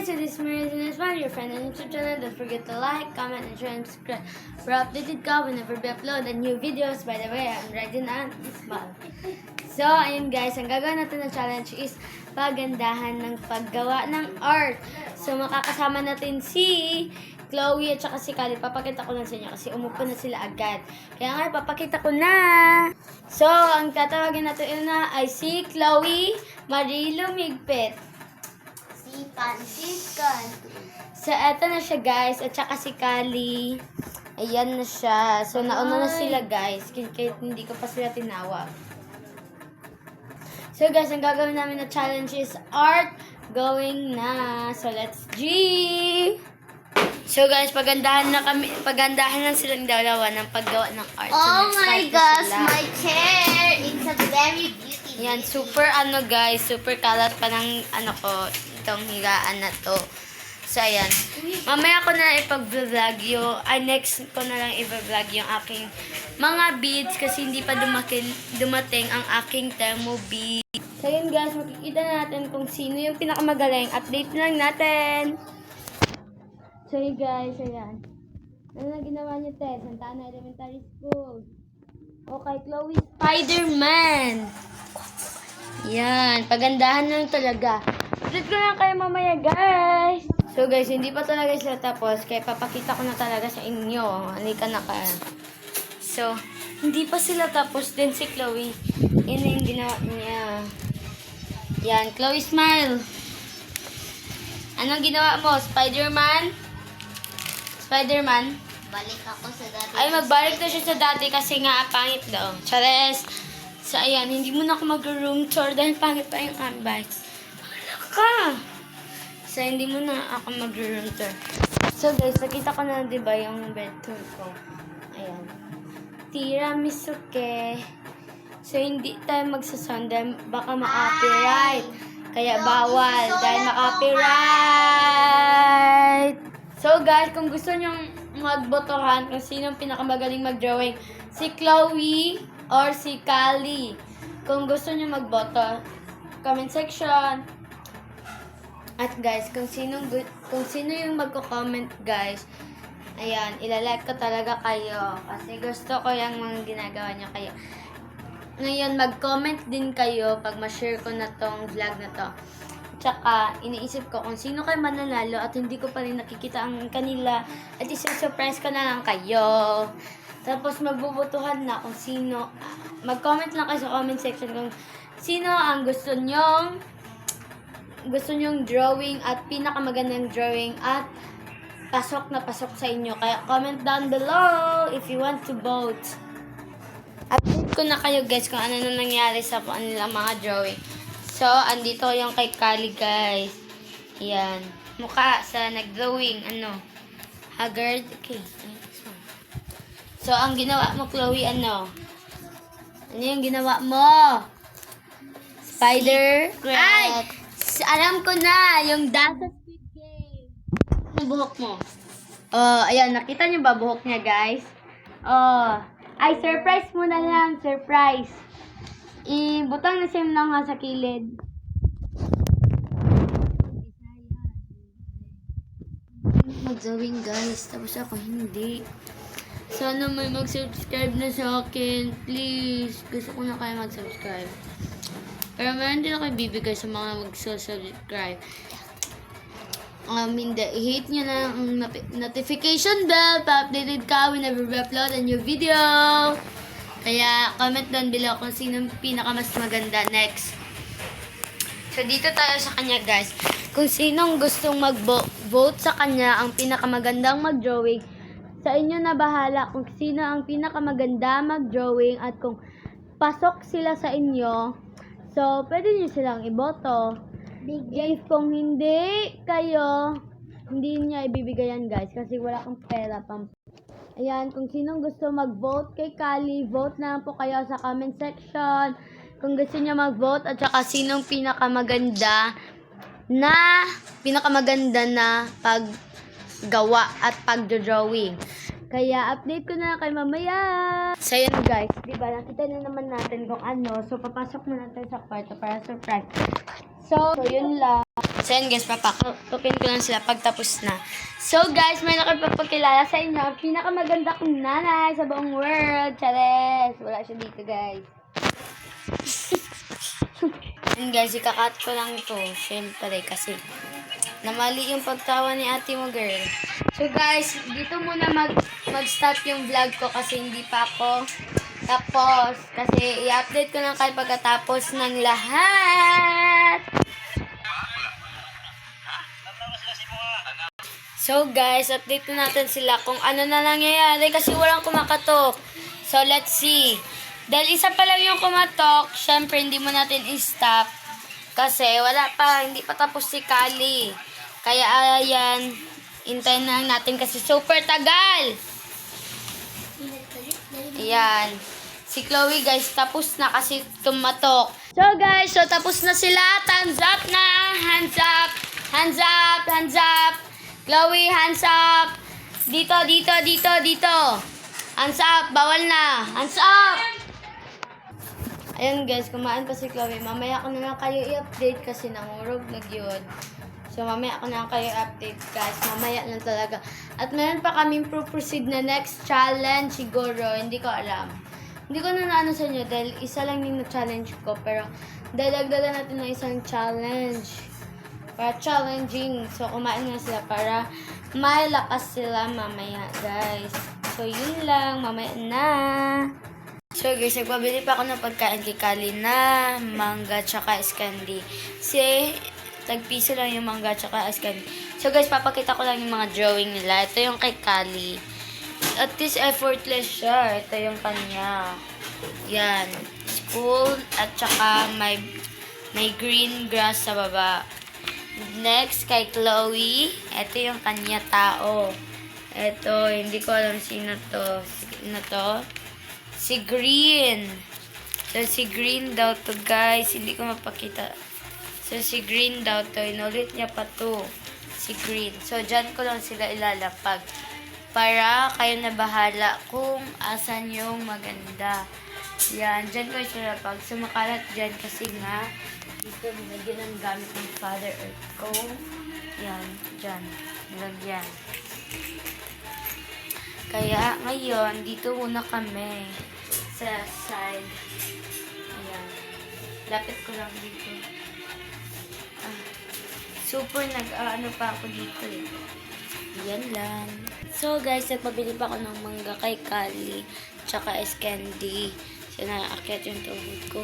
guys, so this is Maria Smile, your friend on YouTube channel. Don't forget to like, comment, and share, and subscribe for updated ka whenever we upload a new videos. By the way, I'm Regina and Ismael. So, ayun guys, ang gagawin natin na challenge is pagandahan ng paggawa ng art. So, makakasama natin si Chloe at saka si Kali. Papakita ko na sa inyo kasi umupo na sila agad. Kaya nga, papakita ko na. So, ang tatawagin natin na ay si Chloe Marilo Migpet. Si Franciscan. So, eto na siya guys. At saka si Kali. Ayan na siya. So, nauna na sila guys. Kahit hindi ko pa sila tinawag. So, guys, ang gagawin namin na challenge is art going na. So, let's G! So, guys, pagandahan na silang dalawa ng paggawa ng art. So, Oh next my part na gosh, sila. my chair. It's a very beautiful. Yan, super guys, super kalat pa ng ko, itong higaan na to. So, ayan. Mamaya ko na ipag-vlog next ko na lang i-vlog yung aking mga beads kasi hindi pa dumating ang aking thermo beads. So, yun guys, makikita natin kung sino yung pinakamagaling. Update na lang natin. So, yun guys, ayan. Ano na ginawa niyo, Tess? Santa Ana Elementary School. Okay, Chloe Spider-Man. Yan, pagandahan lang talaga. Update ko lang kayo mamaya, guys. So, guys, hindi pa talaga sila tapos. Kaya papakita ko na talaga sa inyo. Halika na ka. So, hindi pa sila tapos din si Chloe. Yan na yung ginawa niya. Yan, Chloe smile. Anong ginawa mo? Spider-Man? Spider-Man? Balik ako sa dati. Ay, magbalik na siya sa dati kasi nga, pangit daw. Chares. So, ayan, hindi mo na ako mag-room tour dahil pangit pa yung ambay. Wala ka. So, hindi mo na ako mag-room tour. So, guys, nakita ko na, diba, yung bed tour ko. Ayan. Tiramisu ke. So, hindi tayo magsasound dahil baka ma-copyright. Kaya bawal dahil ma-copyright. So, guys, kung gusto nyong magbotohan kung sino ang pinakamagaling mag-drawing, si Chloe or si Kali. Kung gusto nyo magboto, comment section. At guys, kung sino yung magko-comment, guys, ayan, ilalike ko talaga kayo. Kasi gusto ko yung mga ginagawa nyo kayo. Ngayon, mag-comment din kayo pag ma-share ko na tong vlog na to. Tsaka, iniisip ko kung sino kayo mananalo at hindi ko pa rin nakikita ang kanila at isa-surprise ko na lang kayo. Tapos, magbubutuhan na kung sino. Mag-comment lang kayo sa comment section kung sino ang gusto nyong drawing at pinakamagandang drawing at pasok na pasok sa inyo. Kaya, comment down below if you want to vote. Update ko na kayo guys kung ano na nangyari sa kanilang mga drawing. So, andito yung kay Kali, guys. Yan. Mukha sa nag-drawing. Haggard. Okay. So, ang ginawa mo, Chloe, ano? Ano yung ginawa mo? Spider? Ay! Alam ko na! Yung Dasa Squid Game. Ano buhok mo? Oh, ayan. Nakita niyo ba buhok niya, guys? Oh. Ay, surprise mo na lang. Surprise. Ibutang na siya lang nga sa kilid. Mag-drawing guys, tapos ako hindi. Sana may mag-subscribe na sa akin. Please. Gusto ko na kayo mag-subscribe. Pero meron din ako ibibigay sa mga mag-subscribe. I-hit nyo na ang notification bell pa-updated ka whenever we upload a new video. Kaya, comment down below kung sino pinakamas maganda next. So, dito tayo sa kanya, guys. Kung sinong gustong mag-vote sa kanya ang pinakamagandang mag-drawing, sa inyo na bahala kung sino ang pinakamaganda mag-drawing at kung pasok sila sa inyo, so, pwede nyo silang iboto. If kung hindi kayo, hindi niya ibibigayan, guys, kasi wala kang pera pang. Ayan, kung sinong gusto mag-vote kay Kali, vote na po kayo sa comment section. Kung gusto niyo mag-vote at saka sinong pinakamaganda na paggawa at pag-drawing. Kaya update ko na kay mamaya. So yun guys, diba nakita na naman natin kung ano. So papasok na natin sa kwarto para surprise. So yun lang. So yun guys, papakatukin ko lang sila pagtapos na. So guys, may nakapagpakilala sa inyo ang pinakamaganda kong nanay sa buong world. Chares! Wala siya dito guys. Yun guys, ikakat ko lang ito. Siyempre kasi namali yung pagtawa ni ate mo girl. So guys, dito muna mag-start yung vlog ko kasi hindi pa ako tapos. Kasi i-update ko lang kayo pagkatapos ng lahat. So guys, update na natin sila kung ano na nangyayari kasi walang kumakatok. So let's see. Dahil isa pa lang yung kumatok, syempre hindi mo natin i-stop. Kasi wala pa, hindi pa tapos si Kali. Kaya ayan, hintayin na lang natin kasi super tagal. Ayan. Si Chloe guys, tapos na kasi tumatok. So guys, so tapos na sila. Hands up na. Hands up. Hands up. Hands up. Chloe, hands up. Dito, dito, dito, dito. Hands up. Bawal na. Hands up. Ayun guys, kumain pa si Chloe. Mamaya ko na lang kayo i-update kasi nangurog na yun. So mamaya ko na lang kayo i-update guys. Mamaya lang talaga. At meron pa kaming proceed na next challenge siguro. Hindi ko alam. Hindi ko na naano sa inyo dahil isa lang yung na-challenge ko. Pero dadagdagan natin ng isang challenge. Para challenging. So, kumain na sila para may lakas sila mamaya, guys. So, yun lang. Mamaya na. So, guys, nagpabili pa ako ng pagkain kay Kali na mangga tsaka ice candy. Kasi, tagpiso lang yung mangga tsaka ice candy. So, guys, papakita ko lang yung mga drawing nila. Ito yung kay Kali. At least effortless siya. Ito yung kanya. Yan. School at tsaka may green grass sa baba. Next, kay Chloe. Ito yung kanya tao. Ito, hindi ko alam sino to. Sino to? Si Green. So, si Green daw to, guys. Hindi ko mapakita. So, si Green daw to. Inulit niya pa to. Si Green. So, dyan ko lang sila ilalapag. Para kayo na bahala kung asan yung maganda. Yan, dyan ko sila pag sumakalat dyan kasi nga dito nilagyan ang gamit ng Father Earth ko. Yan, dyan. Nilagyan. Kaya ngayon, dito muna kami sa side. Ayan. Lapit ko lang dito. Super nag-ano pa ako dito eh. Yan lang. So guys, nagpabili pa ako ng mangga kay Kali tsaka ice candy. So, nakaakyat yung tuhod ko.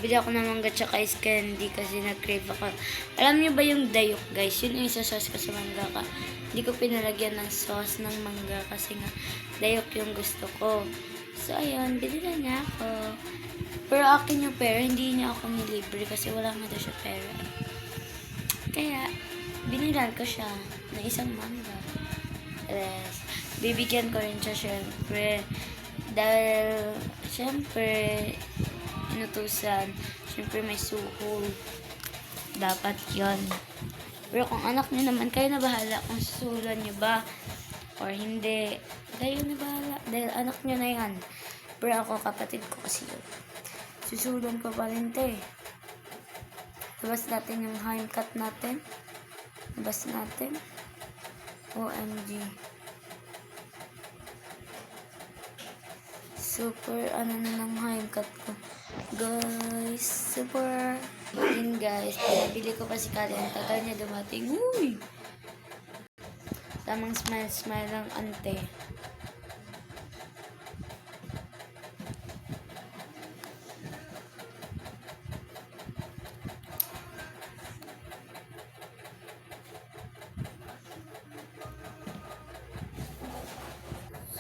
Bili ako ng mangga tsaka ice candy kasi nag-crave ako. Alam niyo ba yung dayok, guys? Yun yung isa-sauce ko sa mangga ka. Hindi ko pinalagyan ng sauce ng mangga kasi nga dayok yung gusto ko. So, ayun. Bili na niya ako. Pero akin yung pera. Hindi niya ako nilibre kasi wala nga daw siya pera. Kaya, binilan ko siya ng isang mangga. Yes. Bibigyan ko rin siya syempre. Dahil, syempre, inutusan. Syempre, may suhol. Dapat yon. Pero kung anak niyo naman, kayo na bahala kung susulan niyo ba or hindi. Kayo na bahala. Dahil anak niyo na yan. Pero ako, kapatid ko kasi yun. Susulan ko pa rin ito eh. Labas natin yung hand cut natin. Labas natin. OMG. Super, ano na ng haircut ko. Guys, super. Yun guys, pinabili ko pa si Kali. Ang tagal niya dumating. Uy! Tamang smile lang ante.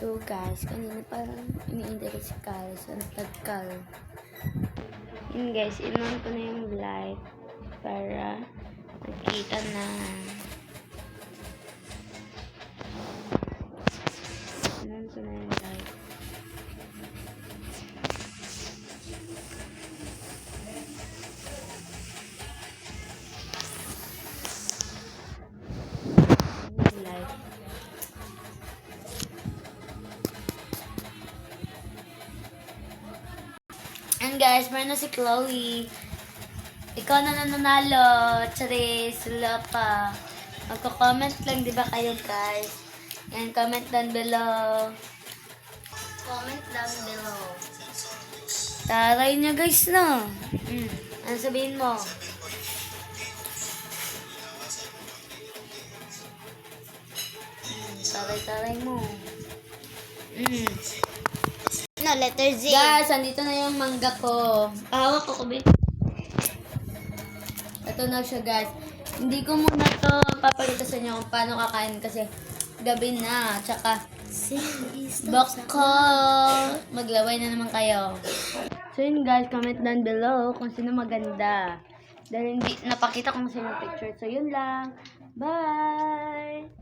So guys, kanina parang iniintay ko si Kali sa nagtagkal. Yun guys, inon ko na yung light para makita na. Inon ko na yung light. And guys, meron na si Chloe. Ikaw na nananalo. Charis, wala pa. Magko-comment lang, di ba kayo guys? Yan, comment down below. Comment down below. Taray niya guys na. Ano sabihin mo? Taray-taray mo. No, letter Z. Guys, andito na yung mangga ko. Hawak ko, Kubi. Ito na siya, guys. Hindi ko muna to papakita sa inyo kung paano kakain kasi gabi na. Tsaka, baka maglaway na naman kayo. So yun guys, comment down below kung sino maganda. Dahil hindi napakita kung sino picture. So yun lang. Bye!